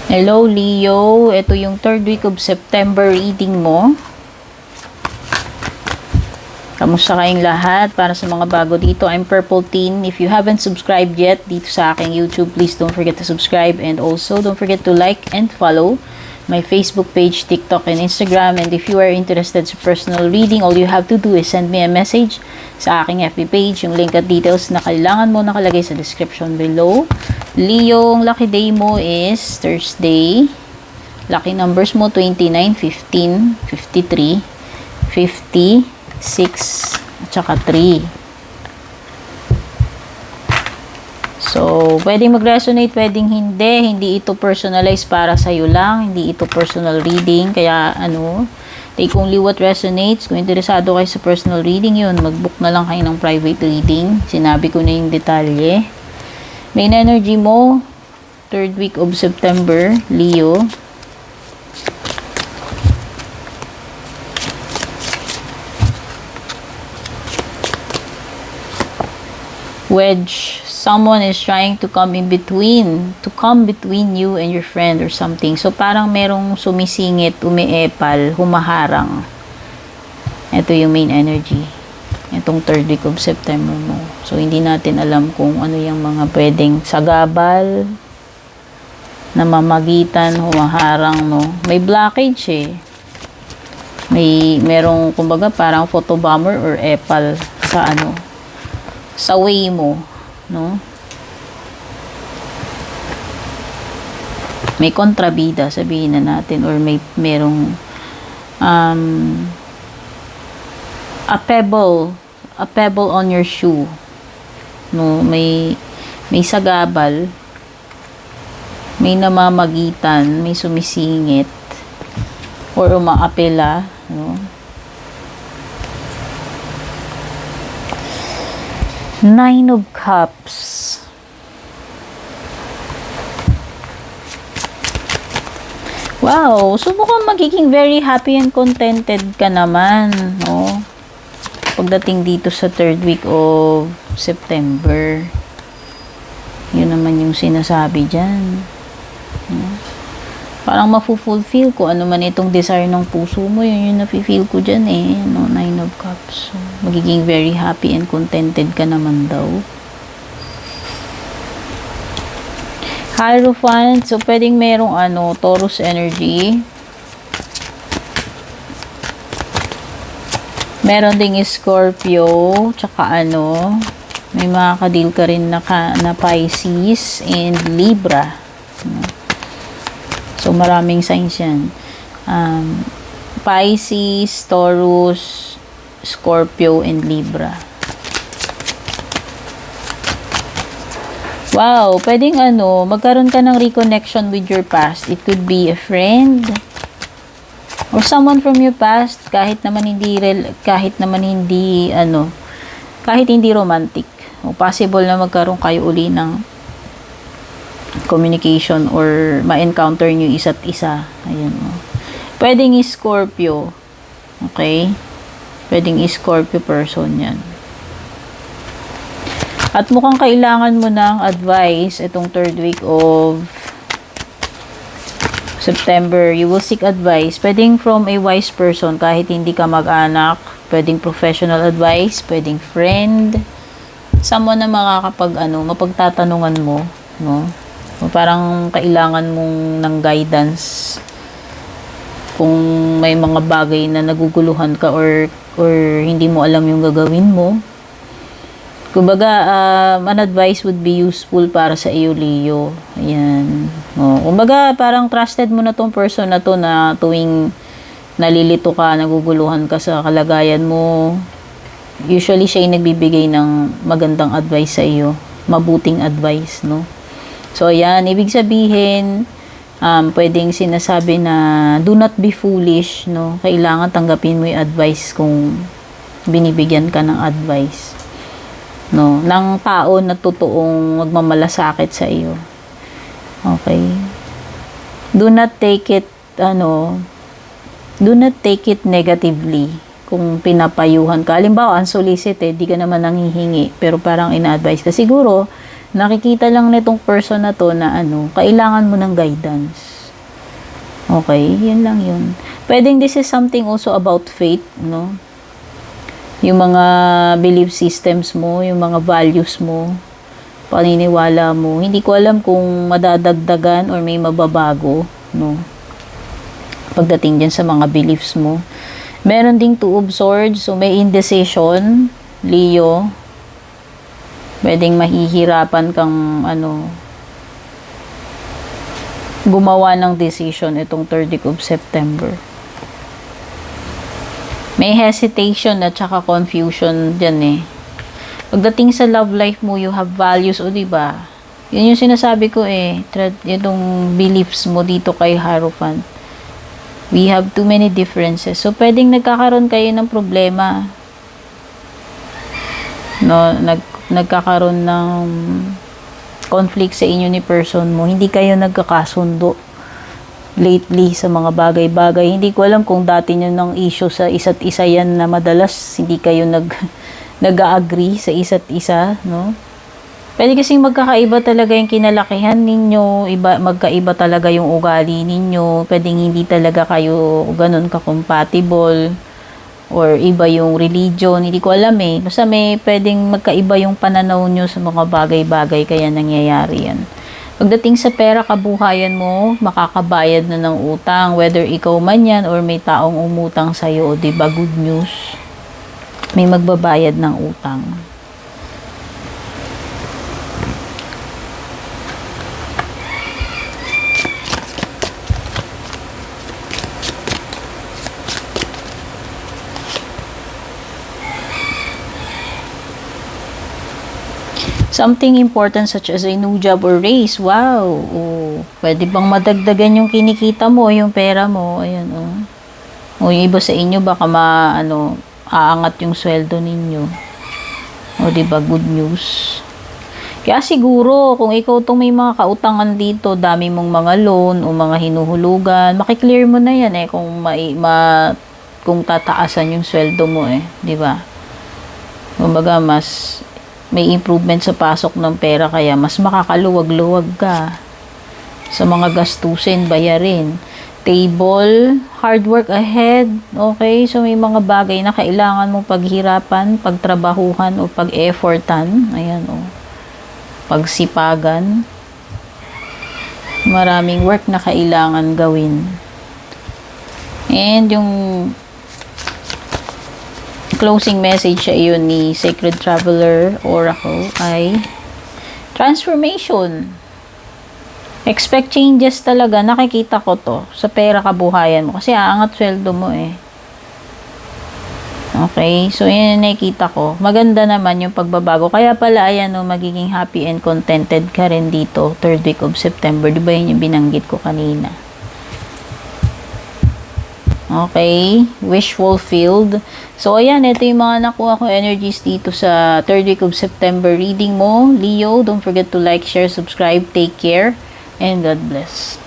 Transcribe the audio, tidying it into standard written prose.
Hello Leo, ito yung third week of September reading mo. Kamusta kayong lahat? Para sa mga bago dito, I'm Purple Teen. If you haven't subscribed yet dito sa aking YouTube, please don't forget to subscribe, and also don't forget to like and follow my Facebook page, TikTok, and Instagram. And if you are interested sa personal reading, all you have to do is send me a message sa aking FB page. Yung link at details na kailangan mo nakalagay sa description below. Leo, ang lucky day mo is Thursday. Lucky numbers mo 29, 15, 53, 50, 6, at saka 3. So, pwedeng mag-resonate, pwedeng hindi. Hindi ito personalized para sa'yo lang. Hindi ito personal reading. Kaya, take only what resonates. Kung interesado kayo sa personal reading yun, mag-book na lang kayo ng private reading. Sinabi ko na yung detalye. Main energy mo, third week of September, Leo. Wedge. Someone is trying to come between you and your friend or something. So, parang merong sumisingit, umiepal, humaharang. Ito yung main energy. Itong third week of September mo. So, hindi natin alam kung ano yung mga pwedeng sagabal, namamagitan, humaharang, no? May blockage eh. Merong, kumbaga, parang photobomber or epal sa way mo. No? May kontrabida, sabihin na natin, or merong a pebble on your shoe. No, may sagabal, may namamagitan, may sumisingit or umaapela, no? Nine of Cups. Wow, so mukhang magiging very happy and contented ka naman, no? Pagdating dito sa third week of September. Yun naman yung sinasabi dyan. No? Parang mafu-fulfill ko ano man itong desire ng puso mo, yun yung nafe-feel ko dyan eh, no? Nine of Cups. So, magiging very happy and contented ka naman daw. Hierophant. So, pwedeng merong Taurus energy. Meron ding Scorpio. Tsaka may makakadil ka rin na Pisces and Libra. So, maraming signs yan. Pisces, Taurus, Scorpio, and Libra. Wow, pwedeng magkaroon ka ng reconnection with your past. It could be a friend or someone from your past, kahit hindi romantic. O possible na magkaroon kayo uli ng communication or ma-encounter nyo isa't isa. Ayan o. Pwedeng Scorpio. Okay? Pwedeng Scorpio person yan. At mukhang kailangan mo ng advice itong third week of September. You will seek advice. Pwedeng from a wise person kahit hindi ka mag-anak. Pwedeng professional advice. Pwedeng friend. Someone na mapagtatanungan mo. No? Parang kailangan mong ng guidance kung may mga bagay na naguguluhan ka or hindi mo alam yung gagawin mo. Kumbaga, an advice would be useful para sa iyo, Leo. Ayan. Kumbaga, parang trusted mo na tong person na to na tuwing nalilito ka, naguguluhan ka sa kalagayan mo. Usually, siya yung nagbibigay ng magandang advice sa iyo. Mabuting advice, no? So, ayan. Ibig sabihin, pwedeng sinasabi na do not be foolish, no? Kailangan tanggapin mo yung advice kung binibigyan ka ng advice. No, ng tao na totoong magmamalasakit sa iyo. Okay? Do not take it negatively kung pinapayuhan ka. Halimbawa, unsolicited, di ka naman nanghihingi, pero parang ina-advise ka. Siguro, nakikita lang nitong person na to na kailangan mo ng guidance. Okay, yun lang yun. Pwedeng this is something also about faith, no? Yung mga belief systems mo, yung mga values mo, paniniwala mo. Hindi ko alam kung madadagdagan or may mababago, no? Pagdating dyan sa mga beliefs mo. Meron ding Two of Swords, so may indecision, Leo. Pwedeng mahihirapan kang, gumawa ng decision itong 3rd week of September. May hesitation at saka confusion dyan eh. Pagdating sa love life mo, you have values, o diba? Yun yung sinasabi ko eh. Itong beliefs mo dito kay Hierophant. We have too many differences. So, pwedeng nagkakaroon kayo ng problema. No, nagkakaroon ng conflict sa inyo ni person mo. Hindi kayo nagkakasundo lately sa mga bagay-bagay. Hindi ko alam kung dati nyo ng issue sa isa't isa yan na madalas hindi kayo nag-agree sa isa't isa, no? Pwede kasing magkakaiba talaga yung kinalakihan ninyo, magkaiba talaga yung ugali ninyo, pwedeng hindi talaga kayo ganun ka-compatible, or iba yung religion, hindi ko alam eh. Basta may pwedeng magkaiba yung pananaw nyo sa mga bagay-bagay kaya nangyayari yan. Pagdating sa pera, kabuhayan mo, makakabayad na ng utang, whether ikaw man yan or may taong umutang sa'yo, o diba, good news, may magbabayad ng utang. Something important such as a new job or raise. Wow! Oh, pwede bang madagdagan yung kinikita mo, yung pera mo? Ayan, oh. O yung iba sa inyo, baka aangat yung sweldo ninyo. O, diba, good news. Kaya siguro, kung ikaw tong may mga kautangan dito, dami mong mga loan o mga hinuhulugan, makiklear mo na yan eh, kung tataasan yung sweldo mo eh. Diba? Kumbaga, mas may improvement sa pasok ng pera, kaya mas makakaluwag-luwag ka sa mga gastusin, bayarin. Table, hard work ahead. Okay, so may mga bagay na kailangan mong paghirapan, pagtrabahuhan o pag-effortan. Ayan, oh. Pagsipagan. Maraming work na kailangan gawin. And yung closing message sa iyo ni Sacred Traveler Oracle ay transformation. Expect changes talaga. Nakikita ko to sa pera, kabuhayan mo. Kasi aangat sweldo mo eh. Okay? So, yun yung nakikita ko. Maganda naman yung pagbabago. Kaya pala, ayan, magiging happy and contented ka rin dito, 3rd week of September. Diba yun yung binanggit ko kanina? Okay, wish fulfilled. So, ayan, ito yung mga nakuha ko energies dito sa 3rd week of September reading mo. Leo, don't forget to like, share, subscribe, take care, and God bless.